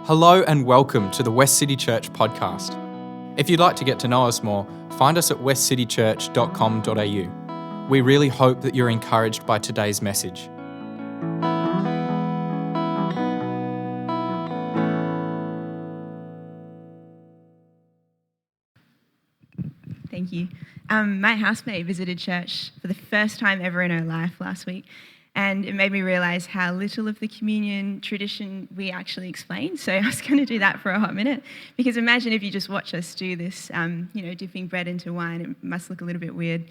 Hello and welcome to the Westcity Church podcast. If you'd like to get to know us more, find us at westcitychurch.com.au. We really hope that you're encouraged by today's message. Thank you. My housemate visited church for the first time ever in her life last week, and it made me realise how little of the communion tradition we actually explain. So I was going to do that for a hot minute, because imagine if you just watch us do this, dipping bread into wine. It must look a little bit weird.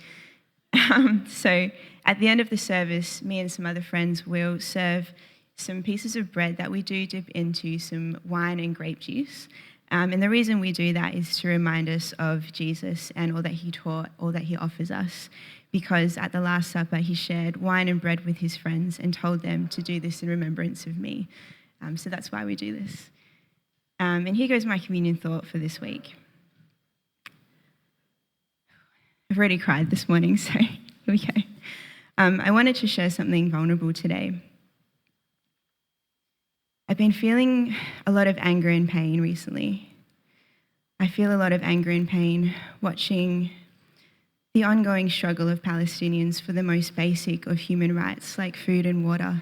So at the end of the service, me and some other friends will serve some pieces of bread that we do dip into some wine and grape juice. And the reason we do that is to remind us of Jesus and all that he taught, all that he offers us. Because at the Last Supper, he shared wine and bread with his friends and told them to do this in remembrance of me. So that's why we do this. And here goes my communion thought for this week. I've already cried this morning, so here we go. I wanted to share something vulnerable today. I've been feeling a lot of anger and pain recently. I feel a lot of anger and pain watching the ongoing struggle of Palestinians for the most basic of human rights, like food and water,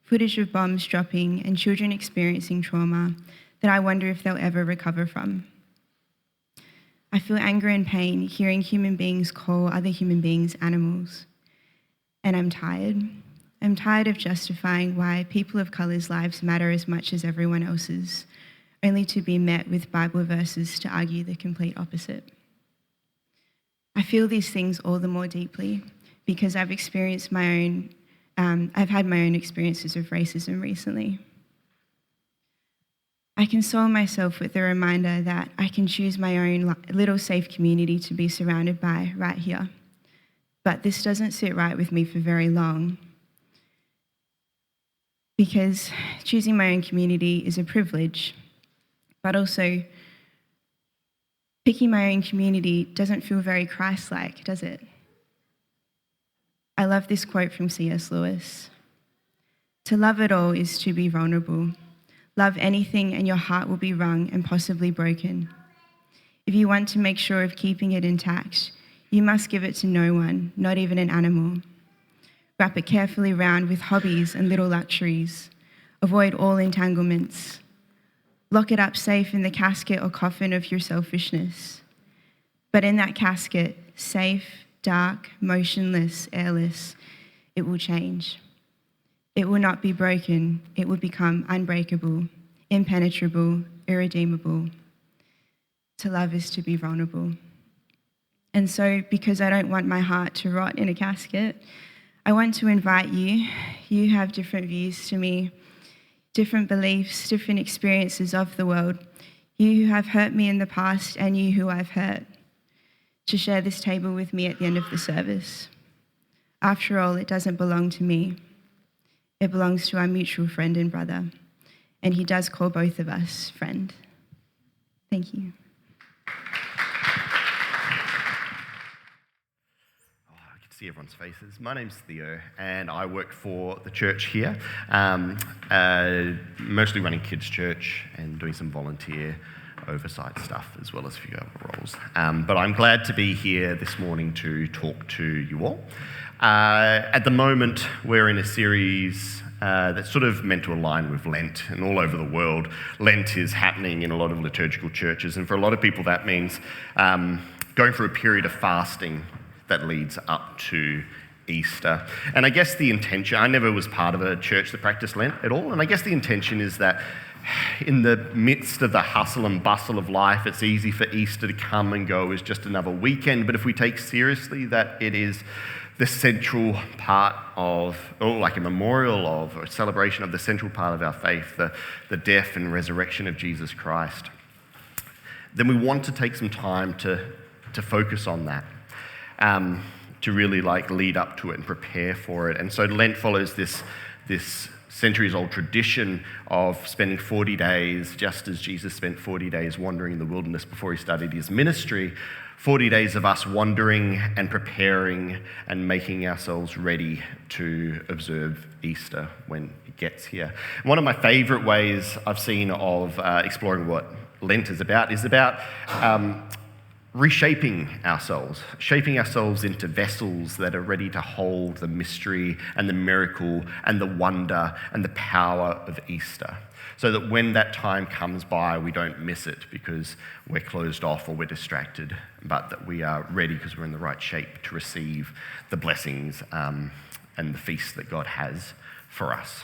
footage of bombs dropping and children experiencing trauma that I wonder if they'll ever recover from. I feel anger and pain hearing human beings call other human beings animals. And I'm tired. I'm tired of justifying why people of colour's lives matter as much as everyone else's, only to be met with Bible verses to argue the complete opposite. I feel these things all the more deeply because I've had my own experiences of racism recently. I console myself with the reminder that I can choose my own little safe community to be surrounded by right here. But this doesn't sit right with me for very long, because choosing my own community is a privilege, but also picking my own community doesn't feel very Christ-like, does it? I love this quote from C.S. Lewis. To love at all is to be vulnerable. Love anything and your heart will be wrung and possibly broken. If you want to make sure of keeping it intact, you must give it to no one, not even an animal. Wrap it carefully round with hobbies and little luxuries. Avoid all entanglements. Lock it up safe in the casket or coffin of your selfishness. But in that casket, safe, dark, motionless, airless, it will change. It will not be broken. It will become unbreakable, impenetrable, irredeemable. To love is to be vulnerable. And so, because I don't want my heart to rot in a casket, I want to invite you. You have different views to me, different beliefs, different experiences of the world. You who have hurt me in the past and you who I've hurt, to share this table with me at the end of the service. After all, it doesn't belong to me. It belongs to our mutual friend and brother. And he does call both of us friend. Thank you. See everyone's faces. My name's Theo, and I work for the church here, mostly running kids' church and doing some volunteer oversight stuff, as well as a few other roles. But I'm glad to be here this morning to talk to you all. At the moment, we're in a series that's sort of meant to align with Lent, and all over the world, Lent is happening in a lot of liturgical churches, and for a lot of people that means going through a period of fasting that leads up to Easter. And I guess the intention, I never was part of a church that practiced Lent at all, and I guess the intention is that in the midst of the hustle and bustle of life, it's easy for Easter to come and go as just another weekend, but if we take seriously that it is the central part of, or like a memorial of, or a celebration of the central part of our faith, the death and resurrection of Jesus Christ, then we want to take some time to focus on that. To really lead up to it and prepare for it. And so Lent follows this centuries-old tradition of spending 40 days, just as Jesus spent 40 days wandering in the wilderness before he started his ministry, 40 days of us wandering and preparing and making ourselves ready to observe Easter when it gets here. One of my favourite ways I've seen of exploring what Lent is about reshaping ourselves, shaping ourselves into vessels that are ready to hold the mystery and the miracle and the wonder and the power of Easter, so that when that time comes by, we don't miss it because we're closed off or we're distracted, but that we are ready because we're in the right shape to receive the blessings and the feast that God has for us.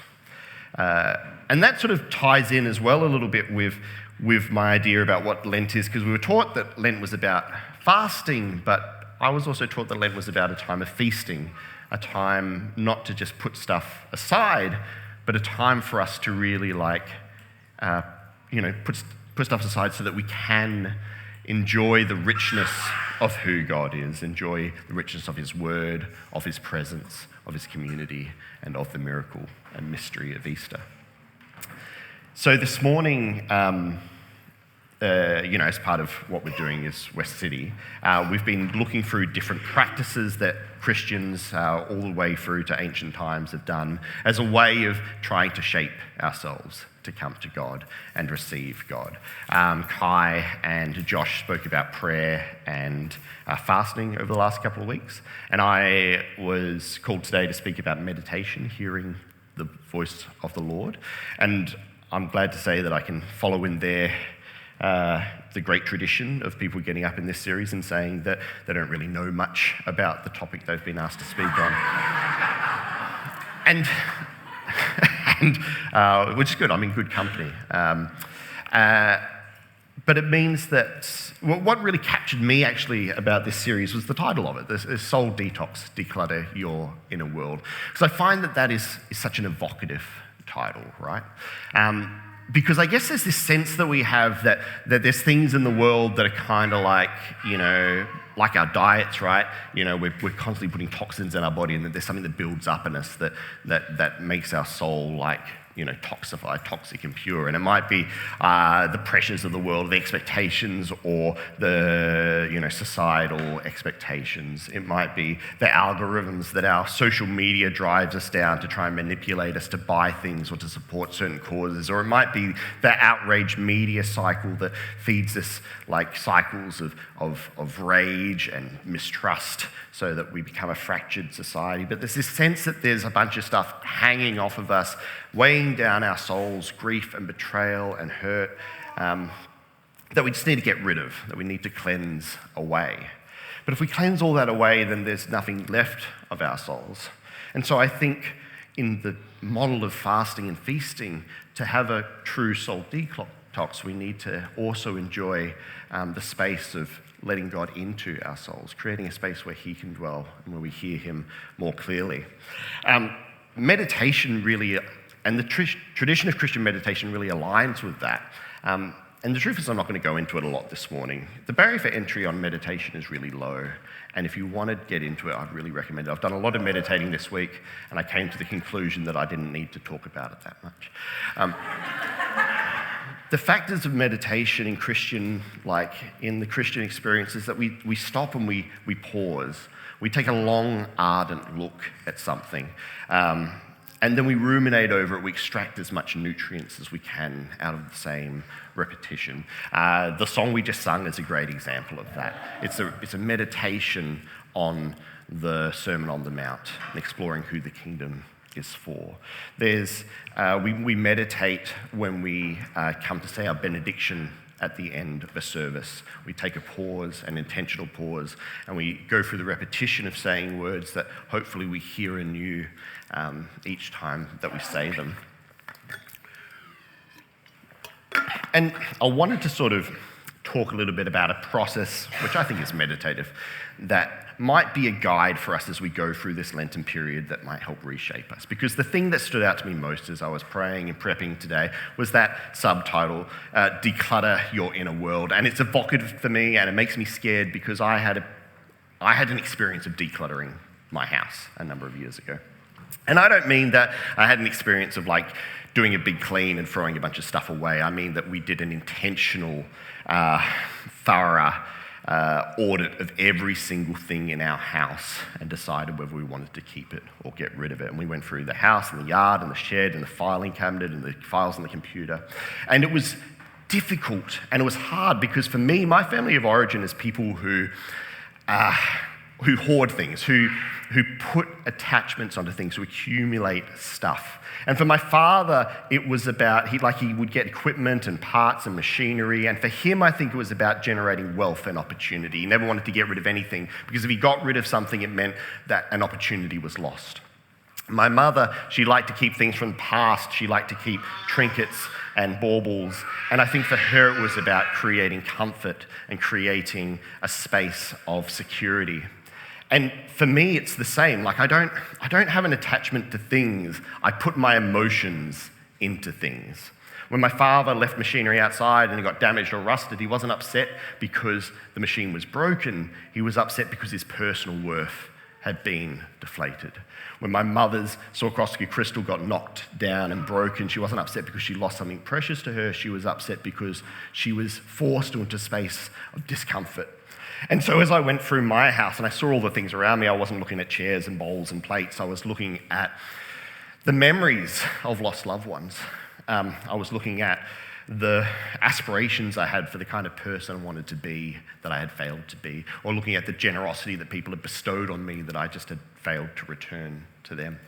And that sort of ties in as well a little bit with my idea about what Lent is, because we were taught that Lent was about fasting, but I was also taught that Lent was about a time of feasting, a time not to just put stuff aside, but a time for us to really put stuff aside so that we can enjoy the richness of who God is, enjoy the richness of His Word, of His presence, of His community, and of the miracle and mystery of Easter. So this morning, as part of what we're doing as Westcity, we've been looking through different practices that Christians all the way through to ancient times have done as a way of trying to shape ourselves to come to God and receive God. Kai and Josh spoke about prayer and fasting over the last couple of weeks, and I was called today to speak about meditation, hearing the voice of the Lord, and I'm glad to say that I can follow in there the great tradition of people getting up in this series and saying that they don't really know much about the topic they've been asked to speak on. and which is good, I'm in good company. But it means that what really captured me actually about this series was the title of it, this Soul Detox, Declutter Your Inner World. Because I find that is such an evocative title, right? Because I guess there's this sense that we have that there's things in the world that are kind of like our diets, right? We're constantly putting toxins in our body, and that there's something that builds up in us that makes our soul toxified, toxic and pure. And it might be the pressures of the world, the expectations, or the societal expectations. It might be the algorithms that our social media drives us down to try and manipulate us to buy things or to support certain causes. Or it might be the outraged media cycle that feeds us cycles of rage and mistrust, so that we become a fractured society. But there's this sense that there's a bunch of stuff hanging off of us, weighing down our souls, grief and betrayal and hurt, that we just need to get rid of, that we need to cleanse away. But if we cleanse all that away, then there's nothing left of our souls. And so I think in the model of fasting and feasting, to have a true soul detox, we need to also enjoy the space of letting God into our souls, creating a space where He can dwell and where we hear Him more clearly. Meditation really, and the tradition of Christian meditation really aligns with that. And the truth is, I'm not going to go into it a lot this morning. The barrier for entry on meditation is really low. And if you want to get into it, I'd really recommend it. I've done a lot of meditating this week, and I came to the conclusion that I didn't need to talk about it that much. The factors of meditation in in the Christian experience is that we stop and we pause. We take a long, ardent look at something. And then we ruminate over it. We extract as much nutrients as we can out of the same repetition. The song we just sung is a great example of that. It's a meditation on the Sermon on the Mount and exploring who the kingdom is for. We meditate when we come to say our benediction at the end of a service. We take a pause, an intentional pause, and we go through the repetition of saying words that hopefully we hear anew each time that we say them. And I wanted to sort of talk a little bit about a process, which I think is meditative, that might be a guide for us as we go through this Lenten period that might help reshape us. Because the thing that stood out to me most as I was praying and prepping today was that subtitle, Declutter Your Inner World. And it's evocative for me, and it makes me scared because I had an experience of decluttering my house a number of years ago. And I don't mean that I had an experience of doing a big clean and throwing a bunch of stuff away. I mean that we did an intentional, thorough audit of every single thing in our house and decided whether we wanted to keep it or get rid of it. And we went through the house and the yard and the shed and the filing cabinet and the files on the computer. And it was difficult and it was hard because for me, my family of origin is people who hoard things, who put attachments onto things, who accumulate stuff. And for my father, it was about, he would get equipment and parts and machinery. And for him, I think it was about generating wealth and opportunity. He never wanted to get rid of anything because if he got rid of something, it meant that an opportunity was lost. My mother, she liked to keep things from the past. She liked to keep trinkets and baubles. And I think for her, it was about creating comfort and creating a space of security. And for me, it's the same. Like I don't have an attachment to things. I put my emotions into things. When my father left machinery outside and it got damaged or rusted, he wasn't upset because the machine was broken. He was upset because his personal worth had been deflated. When my mother's Swarovski crystal got knocked down and broken, she wasn't upset because she lost something precious to her. She was upset because she was forced into a space of discomfort. And so as I went through my house and I saw all the things around me, I wasn't looking at chairs and bowls and plates. I was looking at the memories of lost loved ones. I was looking at the aspirations I had for the kind of person I wanted to be that I had failed to be, or looking at the generosity that people had bestowed on me that I just had failed to return to them.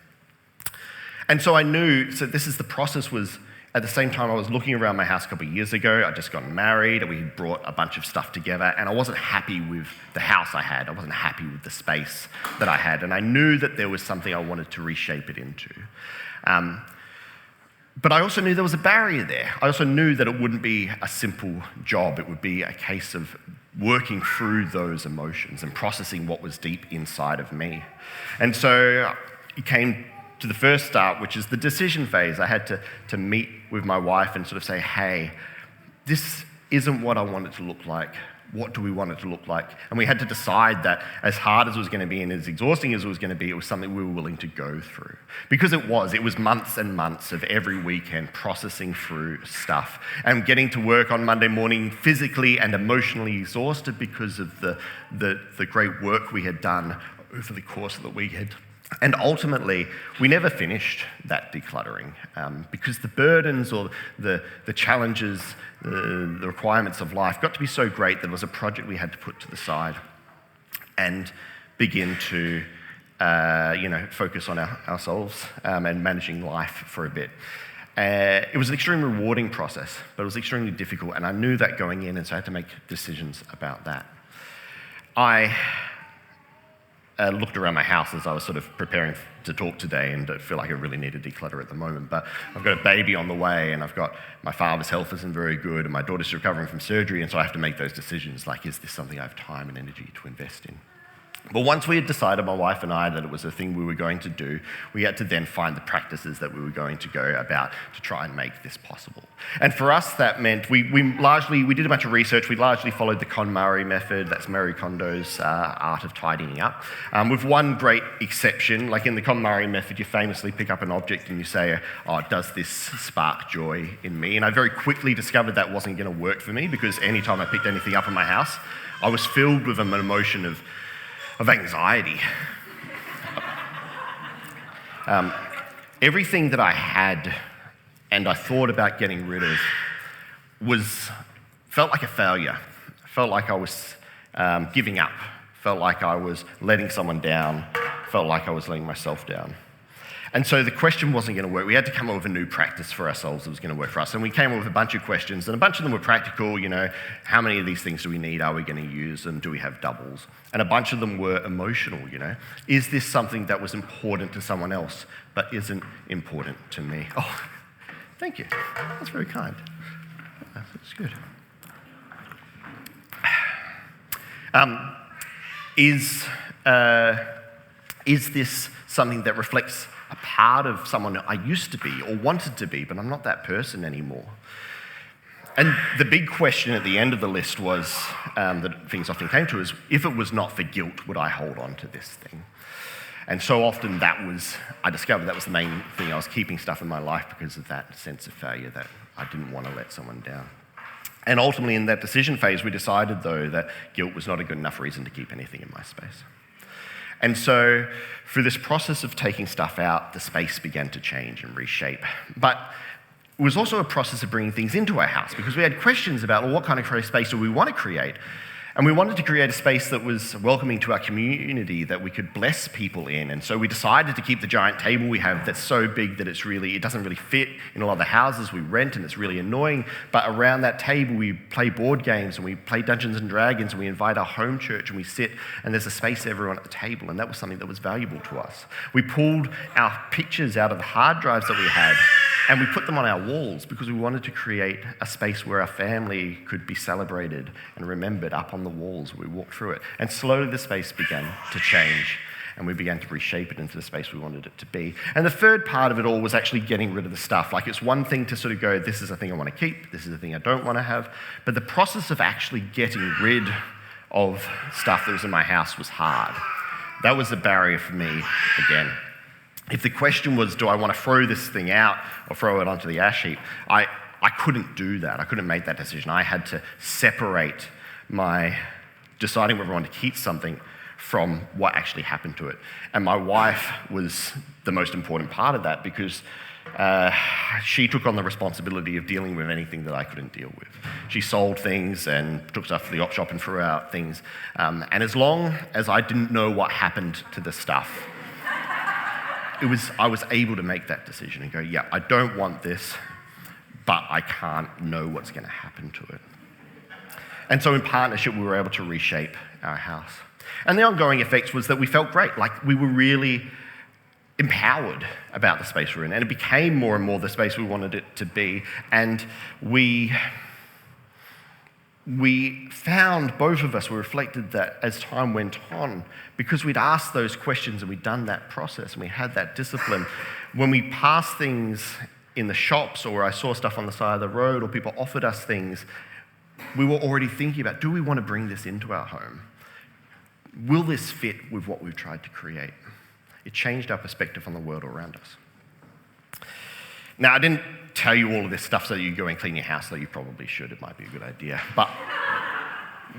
And so I knew, so this is the process was, at the same time I was looking around my house a couple of years ago, I'd just gotten married, and we brought a bunch of stuff together, and I wasn't happy with the house I had, I wasn't happy with the space that I had, and I knew that there was something I wanted to reshape it into. But I also knew there was a barrier there. I also knew that it wouldn't be a simple job. It would be a case of working through those emotions and processing what was deep inside of me. And so it came to the first start, which is the decision phase. I had to meet with my wife and sort of say, hey, this isn't what I want it to look like. What do we want it to look like? And we had to decide that as hard as it was going to be and as exhausting as it was going to be, it was something we were willing to go through. Because it was months and months of every weekend processing through stuff and getting to work on Monday morning physically and emotionally exhausted because of the great work we had done over the course of the weekend. And ultimately, we never finished that decluttering because the burdens or the challenges, the requirements of life got to be so great that it was a project we had to put to the side and begin to focus on ourselves and managing life for a bit. It was an extremely rewarding process, but it was extremely difficult, and I knew that going in, and so I had to make decisions about that. I looked around my house as I was sort of preparing to talk today, and I feel like I really need to declutter at the moment. But I've got a baby on the way, and I've got my father's health isn't very good, and my daughter's recovering from surgery, and so I have to make those decisions, like, is this something I have time and energy to invest in? But once we had decided, my wife and I, that it was a thing we were going to do, we had to then find the practices that we were going to go about to try and make this possible. And for us, that meant we did a bunch of research. We largely followed the KonMari method. That's Marie Kondo's art of tidying up. With one great exception, like in the KonMari method, you famously pick up an object and you say, oh, does this spark joy in me? And I very quickly discovered that wasn't going to work for me, because anytime I picked anything up in my house, I was filled with an emotion of anxiety. Everything that I had and I thought about getting rid of felt like a failure. Felt like I was giving up. Felt like I was letting someone down. Felt like I was letting myself down. And so the question wasn't going to work. We had to come up with a new practice for ourselves that was going to work for us. And we came up with a bunch of questions, and a bunch of them were practical. How many of these things do we need? Are we going to use them? Do we have doubles? And a bunch of them were emotional, Is this something that was important to someone else but isn't important to me? Oh, thank you. That's very kind. That's good. Is this something that reflects a part of someone that I used to be or wanted to be, but I'm not that person anymore? And the big question at the end of the list was, that things often came to, is if it was not for guilt, would I hold on to this thing? And so often I discovered that was the main thing. I was keeping stuff in my life because of that sense of failure, that I didn't want to let someone down. And ultimately, in that decision phase, we decided, though, that guilt was not a good enough reason to keep anything in my space. And so, through this process of taking stuff out, the space began to change and reshape. But it was also a process of bringing things into our house, because we had questions about, well, what kind of space do we want to create? And we wanted to create a space that was welcoming to our community, that we could bless people in. And so we decided to keep the giant table we have that's so big that it doesn't really fit in a lot of the houses we rent, and it's really annoying. But around that table, we play board games, and we play Dungeons and Dragons, and we invite our home church, and we sit, and there's a space for everyone at the table. And that was something that was valuable to us. We pulled our pictures out of the hard drives that we had, and we put them on our walls because we wanted to create a space where our family could be celebrated and remembered up on the walls. We walked through it. And slowly the space began to change, and we began to reshape it into the space we wanted it to be. And the third part of it all was actually getting rid of the stuff. Like, it's one thing to sort of go, this is a thing I want to keep, this is a thing I don't want to have. But the process of actually getting rid of stuff that was in my house was hard. That was the barrier for me again. If the question was, do I want to throw this thing out or throw it onto the ash heap, I couldn't do that. I couldn't make that decision. I had to separate my deciding whether I wanted to keep something from what actually happened to it. And my wife was the most important part of that, because she took on the responsibility of dealing with anything that I couldn't deal with. She sold things and took stuff to the op shop and threw out things. And as long as I didn't know what happened to the stuff, I was able to make that decision and go, yeah, I don't want this, but I can't know what's going to happen to it. And so in partnership, we were able to reshape our house. And the ongoing effect was that we felt great. Like, we were really empowered about the space we were in. And it became more and more the space we wanted it to be. And we found, both of us, we reflected that as time went on, because we'd asked those questions and we'd done that process and we had that discipline, when we passed things in the shops, or I saw stuff on the side of the road, or people offered us things, we were already thinking about, do we want to bring this into our home? Will this fit with what we've tried to create? It changed our perspective on the world around us. Now, I didn't tell you all of this stuff so that you go and clean your house, though you probably should. It might be a good idea. But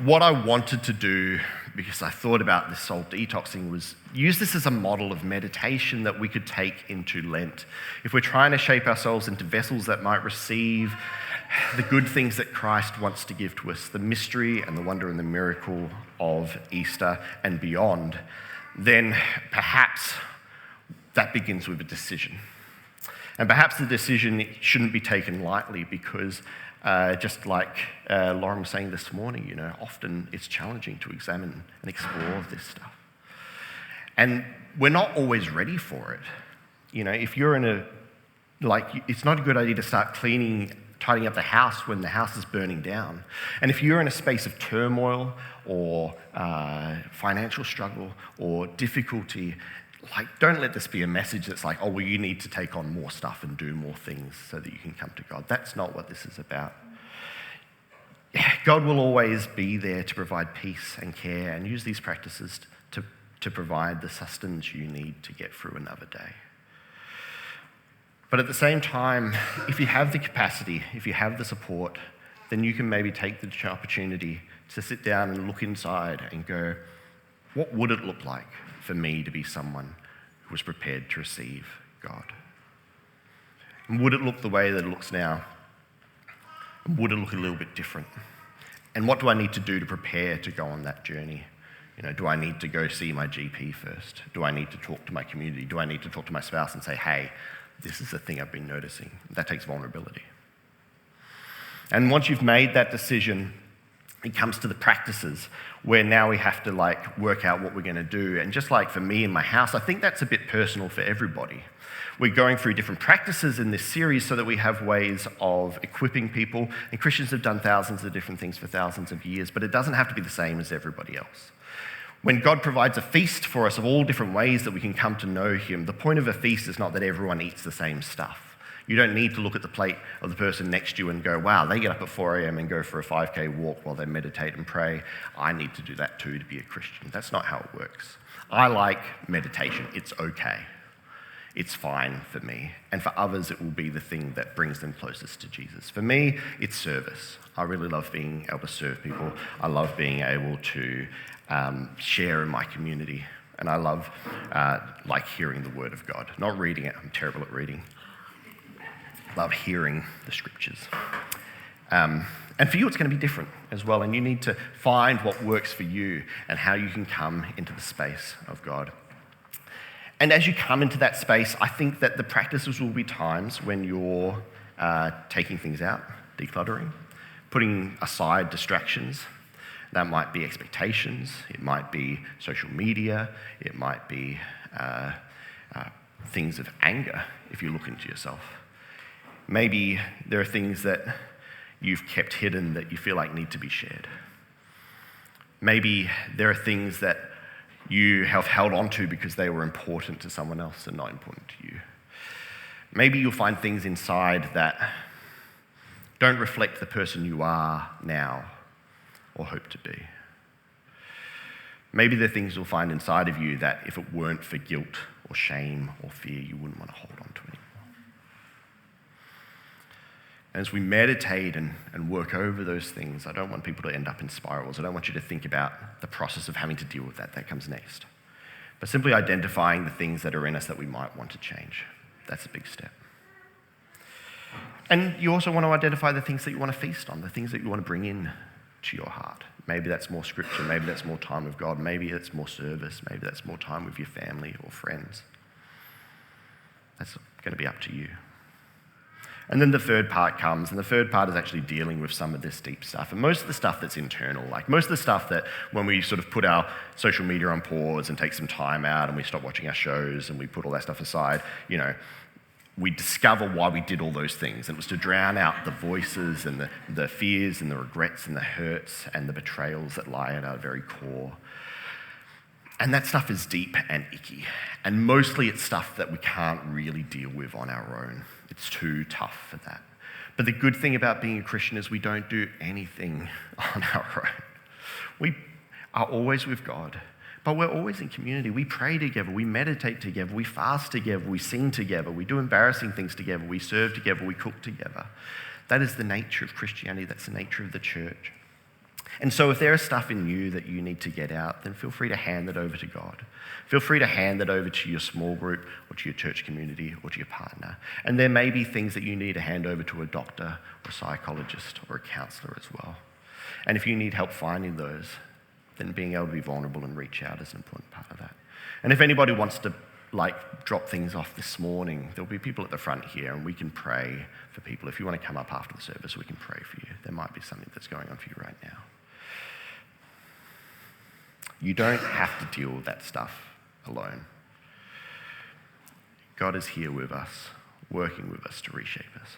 what I wanted to do, because I thought about this soul detoxing, was use this as a model of meditation that we could take into Lent. If we're trying to shape ourselves into vessels that might receive the good things that Christ wants to give to us, the mystery and the wonder and the miracle of Easter and beyond, then perhaps that begins with a decision. And perhaps the decision shouldn't be taken lightly, because just like Lauren was saying this morning, often it's challenging to examine and explore this stuff. And we're not always ready for it. If you're it's not a good idea to start tidying up the house when the house is burning down. And if you're in a space of turmoil or financial struggle or difficulty, don't let this be a message that's like, oh, well, you need to take on more stuff and do more things so that you can come to God. That's not what this is about. God will always be there to provide peace and care, and use these practices to provide the sustenance you need to get through another day. But at the same time, if you have the capacity, if you have the support, then you can maybe take the opportunity to sit down and look inside and go, what would it look like for me to be someone who was prepared to receive God? And would it look the way that it looks now? Would it look a little bit different? And what do I need to do to prepare to go on that journey? Do I need to go see my GP first? Do I need to talk to my community? Do I need to talk to my spouse and say, hey, this is the thing I've been noticing? That takes vulnerability. And once you've made that decision, it comes to the practices, where now we have to work out what we're going to do. And just like for me in my house, I think that's a bit personal for everybody. We're going through different practices in this series so that we have ways of equipping people. And Christians have done thousands of different things for thousands of years, but it doesn't have to be the same as everybody else. When God provides a feast for us of all different ways that we can come to know Him, the point of a feast is not that everyone eats the same stuff. You don't need to look at the plate of the person next to you and go, wow, they get up at 4 a.m. and go for a 5K walk while they meditate and pray. I need to do that too to be a Christian. That's not how it works. I like meditation. It's okay. it's fine for me. And for others, it will be the thing that brings them closest to Jesus. For me, it's service. I really love being able to serve people. I love being able to share in my community. And I love hearing the word of God. Not reading it, I'm terrible at reading. Love hearing the scriptures. And for you, it's going to be different as well. And you need to find what works for you and how you can come into the space of God. And as you come into that space, I think that the practices will be times when you're taking things out, decluttering, putting aside distractions. That might be expectations, it might be social media, it might be things of anger if you look into yourself. Maybe there are things that you've kept hidden that you feel like need to be shared. Maybe there are things that you have held on to because they were important to someone else and not important to you. Maybe you'll find things inside that don't reflect the person you are now or hope to be. Maybe there are things you'll find inside of you that if it weren't for guilt or shame or fear, you wouldn't want to hold on to anymore. As we meditate and work over those things, I don't want people to end up in spirals. I don't want you to think about the process of having to deal with that. That comes next. But simply identifying the things that are in us that we might want to change. That's a big step. And you also want to identify the things that you want to feast on, the things that you want to bring in to your heart. Maybe that's more scripture, maybe that's more time with God, maybe it's more service, maybe that's more time with your family or friends. That's going to be up to you. And then the third part comes, and the third part is actually dealing with some of this deep stuff. And most of the stuff that's internal, like most of the stuff that when we sort of put our social media on pause and take some time out and we stop watching our shows and we put all that stuff aside, we discover why we did all those things. And it was to drown out the voices and the fears and the regrets and the hurts and the betrayals that lie at our very core. And that stuff is deep and icky. And mostly it's stuff that we can't really deal with on our own. It's too tough for that. But the good thing about being a Christian is we don't do anything on our own. We are always with God, but we're always in community. We pray together, we meditate together, we fast together, we sing together, we do embarrassing things together, we serve together, we cook together. That is the nature of Christianity, that's the nature of the church. And so if there is stuff in you that you need to get out, then feel free to hand it over to God. Feel free to hand it over to your small group or to your church community or to your partner. And there may be things that you need to hand over to a doctor or a psychologist or a counselor as well. And if you need help finding those, then being able to be vulnerable and reach out is an important part of that. And if anybody wants to drop things off this morning, there'll be people at the front here and we can pray for people. If you want to come up after the service, we can pray for you. There might be something that's going on for you right now. You don't have to deal with that stuff alone. God is here with us, working with us to reshape us.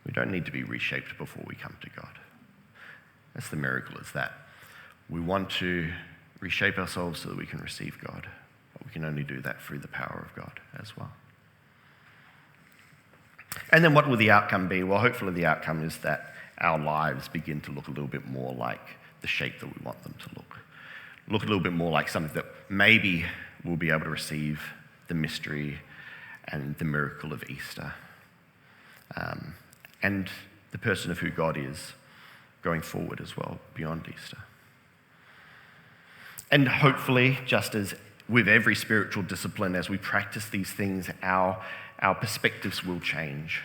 We don't need to be reshaped before we come to God. That's the miracle, is that we want to reshape ourselves so that we can receive God, but we can only do that through the power of God as well. And then what will the outcome be? Well, hopefully the outcome is that our lives begin to look a little bit more like the shape that we want them to look a little bit more like something that maybe we'll be able to receive the mystery and the miracle of Easter. And the person of who God is going forward as well, beyond Easter. And hopefully, just as with every spiritual discipline, as we practice these things, our perspectives will change.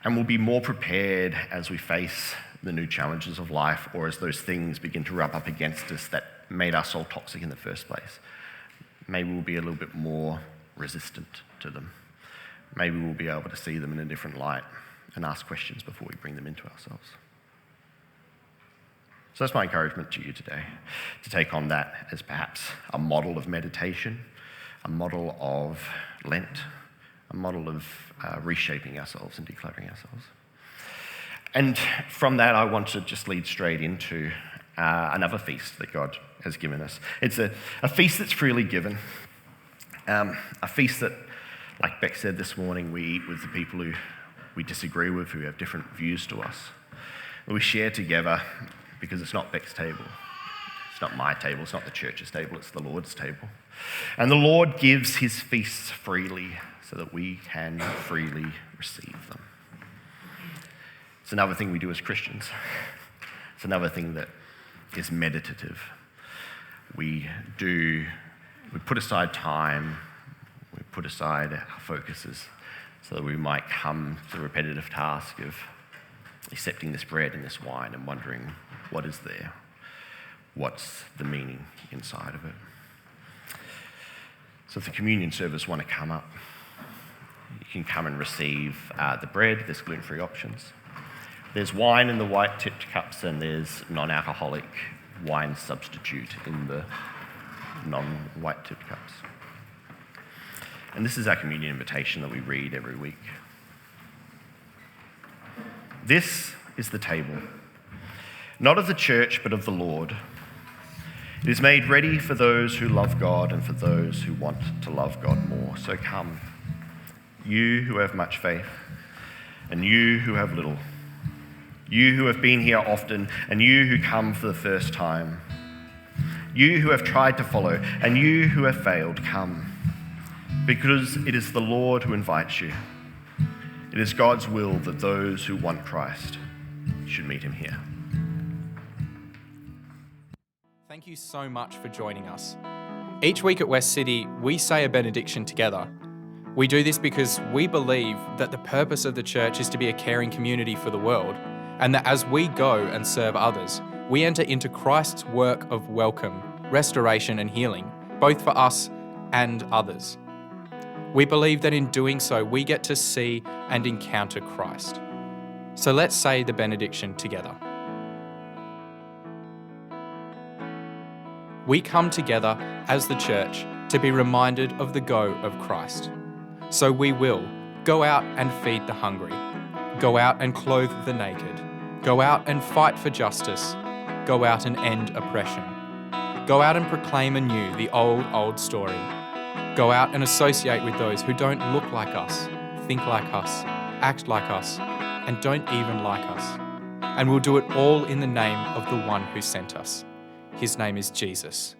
And we'll be more prepared as we face the new challenges of life, or as those things begin to rub up against us that made our soul toxic in the first place. Maybe we'll be a little bit more resistant to them. Maybe we'll be able to see them in a different light and ask questions before we bring them into ourselves. So that's my encouragement to you today, to take on that as perhaps a model of meditation, a model of Lent, a model of reshaping ourselves and decluttering ourselves. And from that, I want to just lead straight into another feast that God has given us. It's a feast that's freely given, a feast that, like Beck said this morning, we eat with the people who we disagree with, who have different views to us. We share together because it's not Beck's table. It's not my table, it's not the church's table, it's the Lord's table. And the Lord gives his feasts freely so that we can freely receive them. It's another thing we do as Christians. It's another thing that is meditative. We put aside time, we put aside our focuses so that we might come to the repetitive task of accepting this bread and this wine and wondering what is there, what's the meaning inside of it. So if the communion servers want to come up, you can come and receive the bread. There's gluten-free options. There's wine in the white-tipped cups, and there's non-alcoholic wine substitute in the non-white-tipped cups. And this is our communion invitation that we read every week. This is the table, not of the church, but of the Lord. It is made ready for those who love God and for those who want to love God more. So come, you who have much faith, and you who have little, you who have been here often, and you who come for the first time, you who have tried to follow, and you who have failed, come, because it is the Lord who invites you. It is God's will that those who want Christ should meet him here. Thank you so much for joining us. Each week at Westcity, we say a benediction together. We do this because we believe that the purpose of the church is to be a caring community for the world, and that as we go and serve others, we enter into Christ's work of welcome, restoration and healing, both for us and others. We believe that in doing so, we get to see and encounter Christ. So let's say the benediction together. We come together as the church to be reminded of the go of Christ. So we will go out and feed the hungry, go out and clothe the naked, go out and fight for justice, go out and end oppression, go out and proclaim anew the old story, go out and associate with those who don't look like us, think like us, act like us, and don't even like us. And we'll do it all in the name of the one who sent us. His name is Jesus.